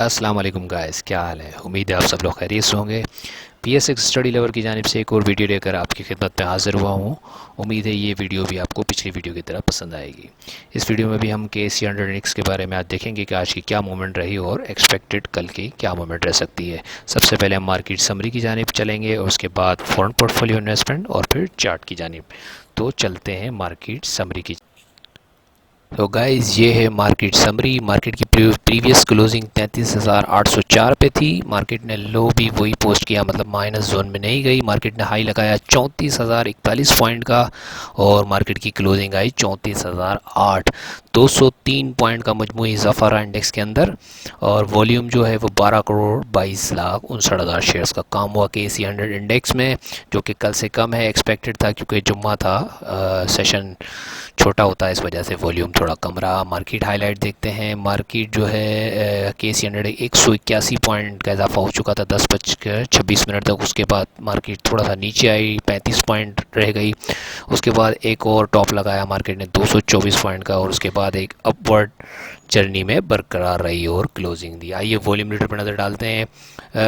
अस्सलाम वालेकुम गाइस, क्या हाल है। उम्मीद है आप सब लोग खैरियत से होंगे। PS6 स्टडी लेवर की जानिब से एक और वीडियो लेकर आपकी खिदमत में हाजिर हुआ हूँ। उम्मीद है ये वीडियो भी आपको पिछली वीडियो की तरह पसंद आएगी। इस वीडियो में भी हम KC100 के बारे में आज देखेंगे कि आज की क्या मूवमेंट रही और एक्सपेक्टेड कल की क्या मूवमेंट रह सकती है। सबसे पहले हम मार्केट समरी की जानिब चलेंगे और उसके बाद फॉरेन पोर्टफोलियो इन्वेस्टमेंट और फिर चार्ट की जानिब। तो चलते हैं मार्केट समरी की। तो गाइस, ये है मार्केट समरी। मार्केट की प्रीवियस क्लोजिंग 33,804 पे थी। मार्केट ने लो भी वही पोस्ट किया, मतलब माइनस जोन में नहीं गई। मार्केट ने हाई लगाया 34,041 पॉइंट का और मार्केट की क्लोजिंग आई 34,008। 203 पॉइंट का मजमूई इजाफा रहा इंडेक्स के अंदर और वॉल्यूम जो है वो 12,22,59,000 शेयर्स का काम हुआ KC100 इंडेक्स में, जो कि कल से कम है। एक्सपेक्टेड था क्योंकि जुम्मा था, सेशन छोटा होता है, इस वजह से वॉल्यूम थोड़ा कम रहा। मार्केट हाईलाइट देखते हैं। मार्केट जो है KC100 181 पॉइंट का इजाफा हो चुका था 10:26 तक। उसके बाद मार्केट थोड़ा सा नीचे आई, 35 पॉइंट रह गई। उसके बाद एक और टॉप लगाया मार्केट ने 224 पॉइंट का और उसके बाद एक अपवर्ड जर्नी में बरकरार रही और क्लोजिंग दी। आइए वॉल्यूम लीडर पर नज़र डालते हैं।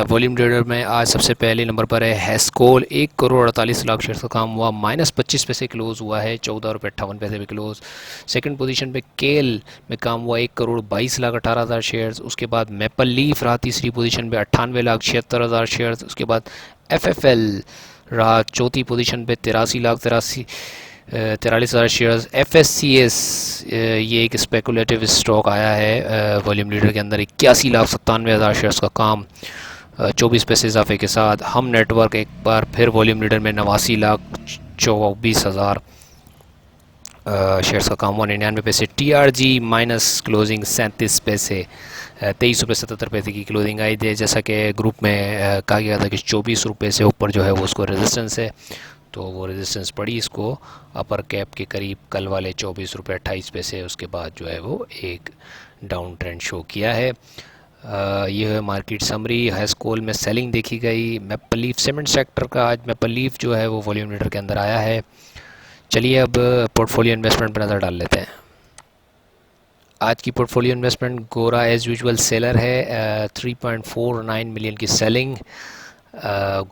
वॉल्यूम लीडर में आज सबसे पहले नंबर पर है हेस्कोल। 1,48,00,000 शेयर्स का काम हुआ, -25 पैसे क्लोज हुआ है, 14.58 में क्लोज। सेकंड पोजीशन पे केल में काम हुआ 1,22,18,000 शेयर्स। उसके बाद मैपल लीफ रहा तीसरी पोजीशन पे 98,76,000 शेयर्स। उसके बाद FFL रहा चौथी पोजीशन पे 43,43,000 शेयर्स। FSCS ये एक स्पेकुलेटिव स्टॉक आया है वॉल्यूम लीडर के अंदर, 81,97,000 शेयर्स का काम 24 पैसे इजाफे के साथ। हम नेटवर्क एक बार फिर वॉल्यूम लीडर में 89,24,000 शेयर्स का काम हुआ, 99 पैसे। TRG माइनस क्लोजिंग 37 पैसे, 23 रुपये 77 पैसे की क्लोजिंग आई थी। जैसा कि ग्रुप में कहा गया था कि 24 रुपये से ऊपर जो है वो उसको रेजिस्टेंस है, तो वो रेजिस्टेंस पड़ी इसको अपर कैप के करीब कल वाले 24 रुपये 28 पैसे। उसके बाद जो है वो एक डाउन ट्रेंड शो किया है। ये है मार्केट समरी। हेस्कोल में सेलिंग देखी गई। मैपल लीफ सीमेंट सेक्टर का आज मैपल लीफ जो है वो वॉल्यूम लीडर के अंदर आया है। चलिए अब पोर्टफोलियो इन्वेस्टमेंट पर नज़र डाल लेते हैं। आज की पोर्टफोलियो इन्वेस्टमेंट गोरा एज़ यूजुअल सेलर है, 3.49 मिलियन की सेलिंग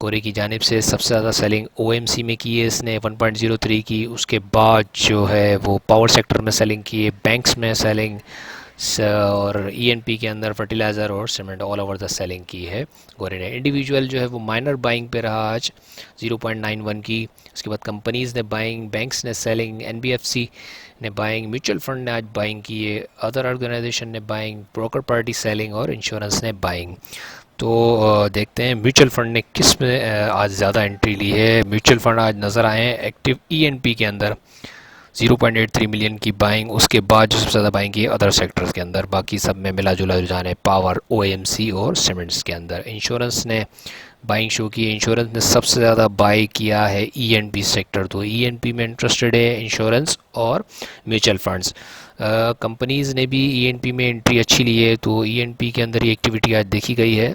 गोरे की जानिब से। सबसे ज़्यादा सेलिंग OMC में की है इसने, 1.03 की। उसके बाद जो है वो पावर सेक्टर में सेलिंग की है, बैंक्स में सेलिंग और ENP के अंदर फर्टिलाइज़र और cement all over the selling की है गोरे ने। इंडिविजुअल जो है वो माइनर बाइंग पे रहा आज 0.91 की। उसके बाद कंपनीज़ ने बाइंग, बैंक्स ने सेलिंग, NBFC ने बाइंग, म्यूचुअल फंड ने आज बाइंग की है, अदर ऑर्गेनाइजेशन ने बाइंग, ब्रोकर पार्टी सेलिंग और इंश्योरेंस ने बाइंग। तो देखते हैं म्यूचुअल फंड ने किस में आज ज़्यादा एंट्री ली है। म्यूचुअल फंड आज नज़र आए हैं एक्टिव ENP के अंदर 0.83 मिलियन की बाइंग। उसके बाद जो सबसे ज़्यादा बाइंग की है अदर सेक्टर्स के अंदर, बाकी सब में मिला जुला रुझान है पावर, OMC और सीमेंट्स के अंदर। इंश्योरेंस ने बाइंग शो की है। इंश्योरेंस ने सबसे ज़्यादा बाई किया है ENP सेक्टर, तो ENP में इंटरेस्टेड है इंश्योरेंस और म्यूचुअल फंड्स। कंपनीज़ ने भी ENP में एंट्री अच्छी ली है, तो ENP के अंदर ये एक्टिविटी आज देखी गई है।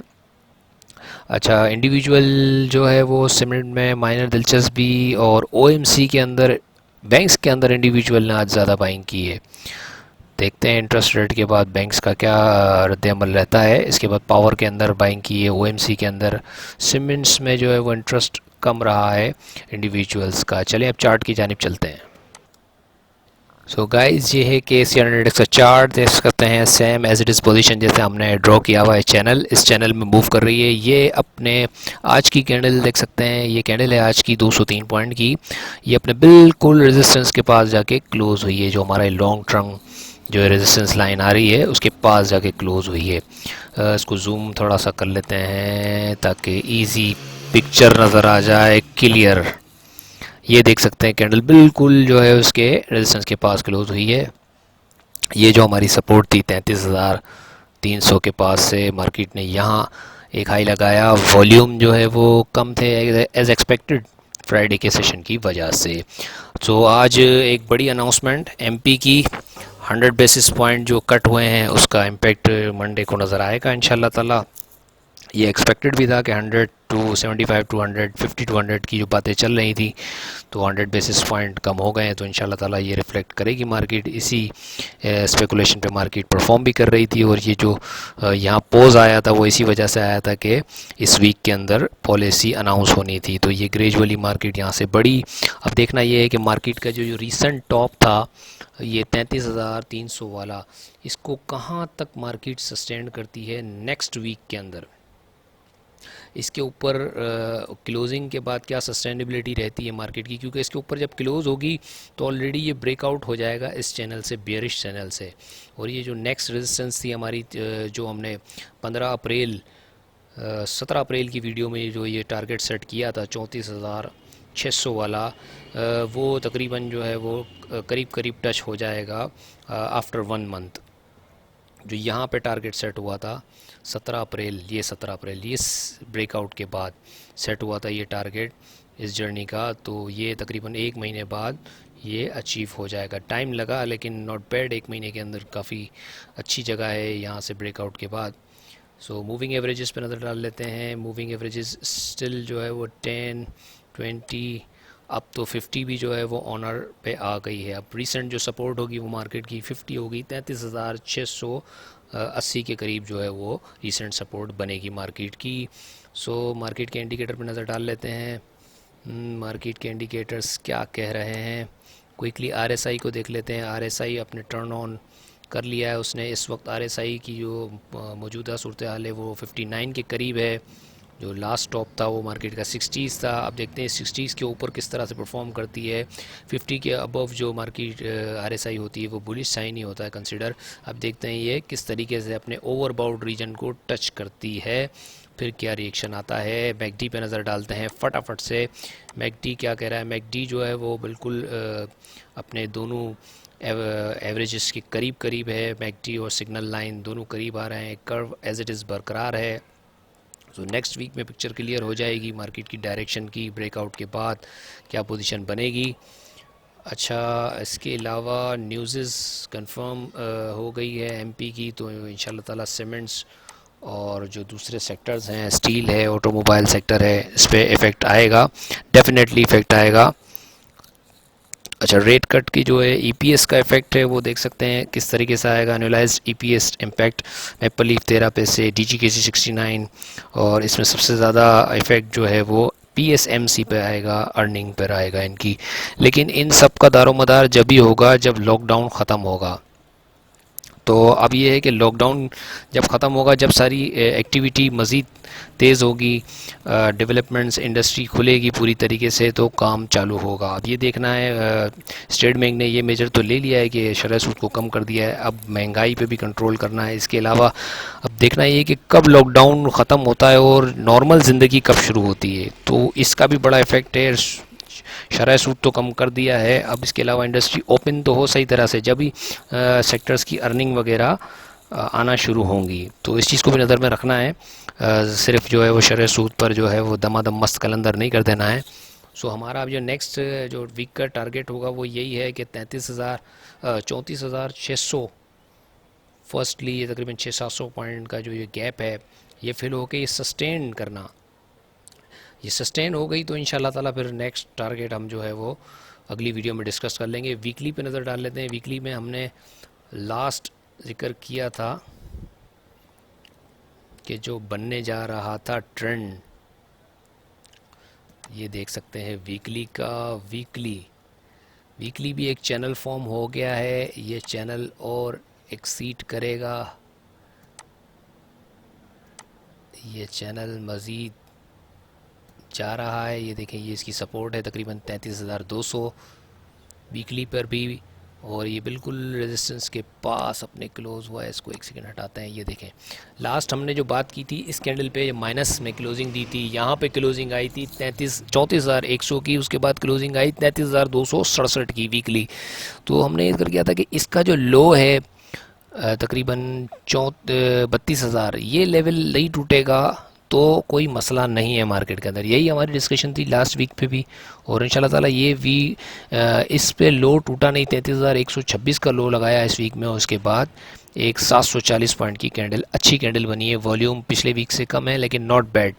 अच्छा, इंडिविजुअल जो है वो सीमेंट में माइनर दिलचस्पी और OMC के अंदर, बैंक्स के अंदर इंडिविजुअल ने आज ज़्यादा बाइंग की है। देखते हैं इंटरेस्ट रेट के बाद बैंक्स का क्या रद्द-ए-अमल रहता है। इसके बाद पावर के अंदर बाइंग की है OMC के अंदर। सीमेंट्स में जो है वो इंटरेस्ट कम रहा है इंडिविजुअल्स का। चलिए अब चार्ट की जानिब चलते हैं। सो गाइस, ये है KC100 का चार्ट। देख सकते हैं same as it is position जैसे हमने ड्रॉ किया हुआ है चैनल, इस चैनल में मूव कर रही है। ये अपने आज की कैंडल देख सकते हैं, ये कैंडल है आज की 203 पॉइंट की। ये अपने बिल्कुल रेजिस्टेंस के पास जाके क्लोज हुई है, जो हमारा लॉन्ग टर्म जो है रेजिस्टेंस लाइन आ रही है उसके पास जाके क्लोज हुई है। इसको जूम थोड़ा सा कर लेते हैं ताकि ईजी पिक्चर नज़र आ जाए, क्लियर। ये देख सकते हैं कैंडल बिल्कुल जो है उसके रेजिस्टेंस के पास क्लोज हुई है। ये जो हमारी सपोर्ट थी 33,300 के पास से मार्केट ने यहाँ एक हाई लगाया। वॉल्यूम जो है वो कम थे एज एक्सपेक्टेड फ्राइडे के सेशन की वजह से। तो आज एक बड़ी अनाउंसमेंट MP की 100 बेसिस पॉइंट जो कट हुए हैं उसका इम्पेक्ट मंडे को नज़र आएगा इंशाल्लाह ताला। ये एक्सपेक्टेड भी था कि 100 टू 75 टू 100, 50 टू 100 की जो बातें चल रही थी, तो 100 बेसिस पॉइंट कम हो गए हैं। तो इंशाल्लाह ताला ये रिफ्लेक्ट करेगी मार्केट। इसी स्पेकुलेशन पे मार्केट परफॉर्म भी कर रही थी, और ये जो यहाँ पोज आया था वो इसी वजह से आया था कि इस वीक के अंदर पॉलिसी अनाउंस होनी थी। तो ये ग्रेजुअली मार्केट यहाँ से बढ़ी। अब देखना ये है कि मार्केट का जो रिसेंट टॉप था ये 33,300 वाला, इसको कहाँ तक मार्केट सस्टेन करती है नेक्स्ट वीक के अंदर। इसके ऊपर क्लोजिंग के बाद क्या सस्टेनेबिलिटी रहती है मार्केट की, क्योंकि इसके ऊपर जब क्लोज़ होगी तो ऑलरेडी ये ब्रेकआउट हो जाएगा इस चैनल से, बेयरिश चैनल से। और ये जो नेक्स्ट रेजिस्टेंस थी हमारी, जो हमने 17 अप्रैल की वीडियो में जो ये टारगेट सेट किया था 34,600 वाला, वो तकरीबन जो है वो करीब करीब टच हो जाएगा आफ्टर 1 मंथ। जो यहाँ पे टारगेट सेट हुआ था 17 अप्रैल, ये 17 अप्रैल ये ब्रेकआउट के बाद सेट हुआ था ये टारगेट इस जर्नी का, तो ये तकरीबन 1 महीने बाद ये अचीव हो जाएगा। टाइम लगा लेकिन नॉट बैड, 1 महीने के अंदर काफ़ी अच्छी जगह है यहाँ से ब्रेकआउट के बाद। सो मूविंग एवरेजेस पे नज़र डाल लेते हैं। मूविंग एवरेजेस स्टिल जो है वो 10, 20, अब तो 50 भी जो है वो ऑनर पे आ गई है। अब रिसेंट जो सपोर्ट होगी वो मार्केट की 50 होगी, 33,680 के करीब जो है वो रिसेंट सपोर्ट बनेगी मार्केट की। सो मार्केट के इंडिकेटर पे नज़र डाल लेते हैं। मार्केट के इंडिकेटर्स क्या कह रहे हैं। क्विकली आरएसआई को देख लेते हैं। आरएसआई अपने टर्न ऑन कर लिया है उसने। इस वक्त आरएसआई की जो मौजूदा सूरत हाल है वो 59 के करीब है। जो लास्ट टॉप था वो मार्केट का 60s था। अब देखते हैं 60s के ऊपर किस तरह से परफॉर्म करती है। 50 के अबव जो मार्केट आरएसआई होती है वो बुलिश साइन ही होता है कंसिडर। अब देखते हैं ये किस तरीके से अपने ओवरबाउंड रीजन को टच करती है, फिर क्या रिएक्शन आता है। मैकडी पे नज़र डालते हैं फटाफट से। मैकडी क्या कह रहा है। मैकडी जो है वो बिल्कुल अपने दोनों एवरेजेस के करीब करीब है। मैकडी और सिग्नल लाइन दोनों करीब आ रहे हैं। कर्व एज इट इज़ बरकरार है। तो नेक्स्ट वीक में पिक्चर क्लियर हो जाएगी मार्केट की डायरेक्शन की। ब्रेकआउट के बाद क्या पोजीशन बनेगी। अच्छा, इसके अलावा न्यूज़ कंफर्म हो गई है एमपी की, तो इंशाल्लाह ताला सीमेंट्स और जो दूसरे सेक्टर्स हैं, स्टील है, ऑटोमोबाइल सेक्टर है, इस पर इफ़ेक्ट आएगा, डेफिनेटली इफ़ेक्ट आएगा। अच्छा, रेट कट की जो है ईपीएस का इफेक्ट है वो देख सकते हैं किस तरीके से आएगा। Annualised EPS impact maple leaf 13 पैसे, डीजीकेसी 69, और इसमें सबसे ज़्यादा इफेक्ट जो है वो पीएसएमसी पे आएगा, अर्निंग पर आएगा इनकी। लेकिन इन सब का दारोमदार जब ही होगा जब लॉकडाउन ख़त्म होगा। तो अब ये है कि लॉकडाउन जब ख़त्म होगा, जब सारी एक्टिविटी मज़ीद तेज़ होगी, डेवलपमेंट्स, इंडस्ट्री खुलेगी पूरी तरीके से, तो काम चालू होगा। अब ये देखना है, स्टेट बैंक ने ये मेजर तो ले लिया है कि शरह सूद को कम कर दिया है, अब महंगाई पे भी कंट्रोल करना है। इसके अलावा अब देखना ये कि कब लॉकडाउन ख़त्म होता है और नॉर्मल ज़िंदगी कब शुरू होती है, तो इसका भी बड़ा इफ़ेक्ट है। शरह सूद तो कम कर दिया है, अब इसके अलावा इंडस्ट्री ओपन तो हो सही तरह से, जब भी सेक्टर्स की अर्निंग वगैरह आना शुरू होंगी, तो इस चीज़ को भी नज़र में रखना है। सिर्फ जो है वो शरह सूद पर जो है वो दमादम मस्त कलंदर नहीं कर देना है। सो हमारा अब जो नेक्स्ट जो वीक का टारगेट होगा वो यही है कि 34,600 फर्स्टली, ये तकरीबन 600-700 पॉइंट का जो ये गैप है ये फिल होके ये सस्टेन करना। ये सस्टेन हो गई तो इंशाल्लाह ताला फिर नेक्स्ट टारगेट हम जो है वो अगली वीडियो में डिस्कस कर लेंगे। वीकली पे नज़र डाल लेते हैं। वीकली में हमने लास्ट जिक्र किया था कि जो बनने जा रहा था ट्रेंड, ये देख सकते हैं वीकली का। वीकली भी एक चैनल फॉर्म हो गया है, ये चैनल और एक्सीड करेगा। ये चैनल मज़ीद जा रहा है, ये देखें, ये इसकी सपोर्ट है तकरीबन 33,200 वीकली पर भी, और ये बिल्कुल रेजिस्टेंस के पास अपने क्लोज़ हुआ है। इसको एक सेकंड हटाते हैं। ये देखें, लास्ट हमने जो बात की थी इस कैंडल पे माइनस में क्लोजिंग दी थी। यहाँ पे क्लोजिंग आई थी 34,100 की, उसके बाद क्लोजिंग आई 33,267 की वीकली। तो हमने ये कर किया था कि इसका जो लो है तकरीबन 32,000, ये लेवल नहीं टूटेगा तो कोई मसला नहीं है मार्केट के अंदर। यही हमारी डिस्कशन थी लास्ट वीक पे भी, और इंशाल्लाह ताला ये भी इस पे लो टूटा नहीं। 33,126 का लो लगाया इस वीक में, और उसके बाद एक 740 पॉइंट की कैंडल, अच्छी कैंडल बनी है। वॉल्यूम पिछले वीक से कम है लेकिन not bad,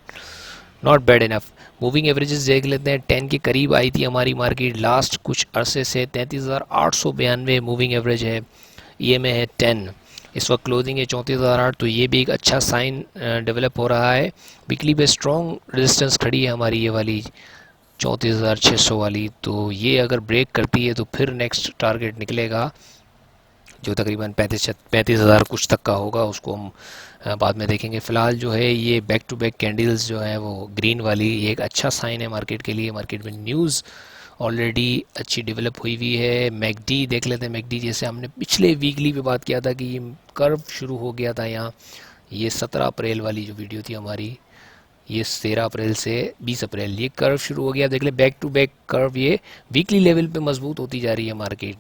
not bad enough. Moving averages देख लेते हैं। 10 के करीब आई थी हमारी मार्केट लास्ट कुछ अरसे से। 33,892 मूविंग एवरेज है। ईएमए है 10। इस वक्त क्लोजिंग है 34,008, तो ये भी एक अच्छा साइन डेवलप हो रहा है। वीकली पे स्ट्रॉन्ग रेजिस्टेंस खड़ी है हमारी ये वाली 34,600 वाली, तो ये अगर ब्रेक करती है तो फिर नेक्स्ट टारगेट निकलेगा जो तकरीबन 35,000 कुछ तक का होगा, उसको हम बाद में देखेंगे। फ़िलहाल जो है ये बैक टू बैक कैंडल्स जो है वो ग्रीन वाली, ये एक अच्छा साइन है मार्केट के लिए। मार्केट में न्यूज़ ऑलरेडी अच्छी डेवलप हुई हुई है। मैकडी देख लेते हैं। मैकडी जैसे हमने पिछले वीकली पे बात किया था कि ये कर्व शुरू हो गया था यहाँ, ये 17 अप्रैल वाली जो वीडियो थी हमारी, ये 13 अप्रैल से 20 अप्रैल ये कर्व शुरू हो गया। देख ले बैक टू बैक कर्व, ये वीकली लेवल पे मजबूत होती जा रही है मार्केट।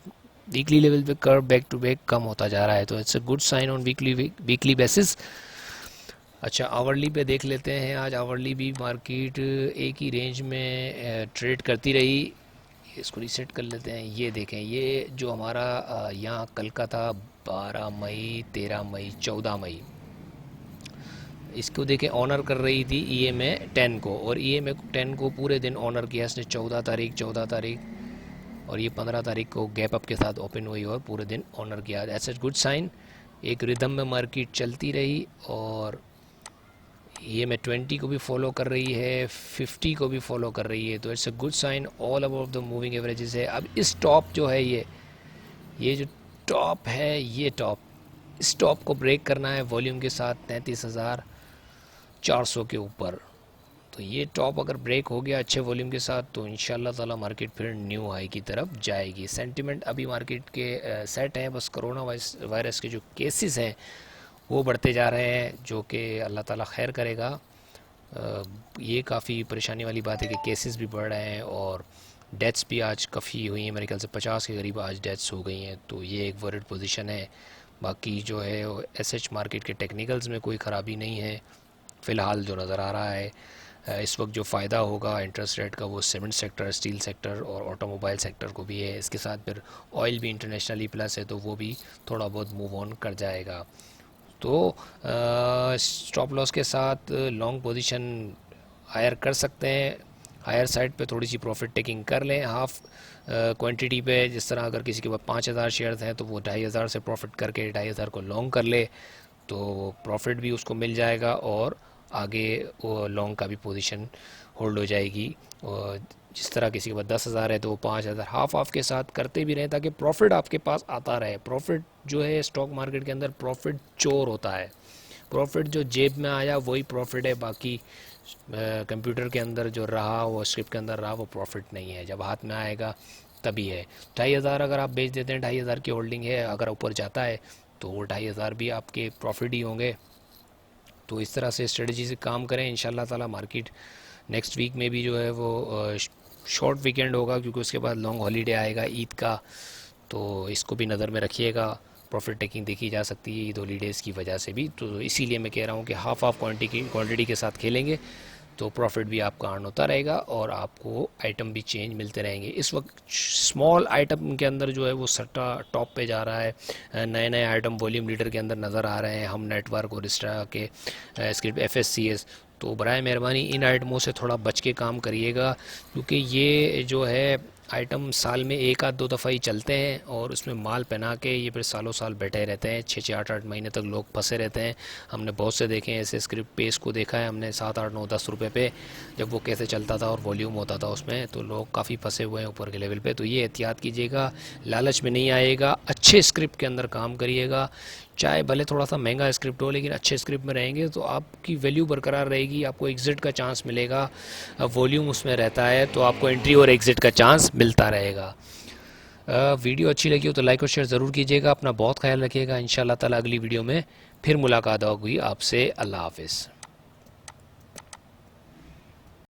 वीकली लेवल पे कर्व बैक टू बैक कम होता जा रहा है, तो it's a good sign on weekly basis. अच्छा, आवरली पे देख लेते हैं। आज आवरली भी मार्केट एक ही रेंज में ट्रेड करती रही। इसको रीसेट कर लेते हैं। ये देखें, ये जो हमारा यहाँ कल का था 12 मई, 13 मई, 14 मई, इसको देखें ऑनर कर रही थी ईएमए 10 को, और ईएमए 10 को पूरे दिन ऑनर किया इसने। 14 तारीख और ये 15 तारीख को गैप अप के साथ ओपन हुई और पूरे दिन ऑनर किया। ऐसा गुड साइन, एक रिदम में मार्केट चलती रही और ईएमए 20 को भी फॉलो कर रही है, 50 को भी फॉलो कर रही है, तो it's a good sign. All about the moving averages है। अब इस टॉप जो है ये जो टॉप है, ये टॉप, इस टॉप को ब्रेक करना है वॉल्यूम के साथ 33,400 के ऊपर। तो ये टॉप अगर ब्रेक हो गया अच्छे वॉल्यूम के साथ तो इंशाल्लाह ताला मार्केट फिर न्यू हाई की तरफ जाएगी। सेंटिमेंट अभी मार्केट के सेट हैं, बस कोरोना वायरस के जो केसेस हैं वो बढ़ते जा रहे हैं, जो कि अल्लाह ताला खैर करेगा। ये काफ़ी परेशानी वाली बात है कि केसेस भी बढ़ रहे हैं और डेथ्स भी आज काफ़ी हुई हैं। मेरे ख्याल से 50 के करीब आज डेथ्स हो गई हैं, तो ये एक वरीड पोजीशन है। बाकी जो है एसएच मार्केट के टेक्निकल्स में कोई ख़राबी नहीं है फ़िलहाल जो नज़र आ रहा है। इस वक्त जो फ़ायदा होगा इंटरेस्ट रेट का वो सीमेंट सेक्टर, स्टील सेक्टर और ऑटोमोबाइल सेक्टर को भी है। इसके साथ फिर ऑयल भी इंटरनेशनली प्लस है, तो वो भी थोड़ा बहुत मूव ऑन कर जाएगा। तो स्टॉप लॉस के साथ लॉन्ग पोजीशन हायर कर सकते हैं। हायर साइड पे थोड़ी सी प्रॉफिट टेकिंग कर लें हाफ क्वांटिटी पे। जिस तरह अगर किसी के पास 5,000 शेयर्स हैं तो वो 2,500 से प्रॉफिट करके 2,500 को लॉन्ग कर ले, तो प्रॉफिट भी उसको मिल जाएगा और आगे वो लॉन्ग का भी पोजीशन होल्ड हो जाएगी। और जिस तरह किसी के पास 10,000 है तो वो 5,000 हाफ के साथ करते भी रहें ताकि प्रॉफिट आपके पास आता रहे। प्रॉफिट जो है स्टॉक मार्केट के अंदर प्रॉफिट चोर होता है। प्रॉफिट जो जेब में आया वही प्रॉफिट है, बाकी कंप्यूटर के अंदर जो रहा, वो स्क्रिप्ट के अंदर रहा, वो प्रॉफिट नहीं है। जब हाथ में आएगा तभी है। 2,500 अगर आप बेच देते हैं, 2,500 की होल्डिंग है, अगर ऊपर जाता है तो वो 2,500 भी आपके प्रॉफिट ही होंगे। तो इस तरह से स्ट्रेटजी से काम करें। इंशाल्लाह ताला मार्केट नेक्स्ट वीक में भी जो है वो शॉर्ट वीकेंड होगा, क्योंकि उसके बाद लॉन्ग हॉलीडे आएगा ईद का, तो इसको भी नज़र में रखिएगा। प्रॉफिट टेकिंग देखी जा सकती है ईद हॉलीडेज़ की वजह से भी, तो इसीलिए मैं कह रहा हूँ कि हाफ क्वांटिटी के साथ खेलेंगे तो प्रॉफिट भी आपका अर्न होता रहेगा और आपको आइटम भी चेंज मिलते रहेंगे। इस वक्त स्मॉल आइटम के अंदर जो है वो सट्टा टॉप पे जा रहा है। नए नए आइटम वॉल्यूम लीडर के अंदर नज़र आ रहे हैं, हम नेटवर्क और इस तरह के स्क्रिप्ट FSCS। तो बराए मेहरबानी इन आइटमों से थोड़ा बच के काम करिएगा, क्योंकि ये जो है आइटम साल में एक आध दो दफ़ा ही चलते हैं और उसमें माल पहना के ये फिर सालों साल बैठे रहते हैं। 6-6 8-8 महीने तक लोग फंसे रहते हैं। हमने बहुत से देखे हैं ऐसे स्क्रिप्ट पेस को देखा है हमने 7, 8, 9, 10 रुपये पे जब वो कैसे चलता था और वॉल्यूम होता था उसमें, तो लोग काफ़ी फंसे हुए हैं ऊपर के लेवल पे। तो ये एहतियात कीजिएगा, लालच में नहीं आएगा, अच्छे स्क्रिप्ट के अंदर काम करिएगा। चाहे भले थोड़ा सा महंगा स्क्रिप्ट हो, लेकिन अच्छे स्क्रिप्ट में रहेंगे तो आपकी वैल्यू बरकरार रहेगी, आपको एग्ज़िट का चांस मिलेगा। वॉल्यूम उसमें रहता है तो आपको एंट्री और एग्ज़िट का चांस मिलता रहेगा। वीडियो अच्छी लगी हो तो लाइक और शेयर ज़रूर कीजिएगा। अपना बहुत ख्याल रखिएगा। इंशाल्लाह ताला अगली वीडियो में फिर मुलाकात होगी आपसे। अल्लाह हाफ़िज़।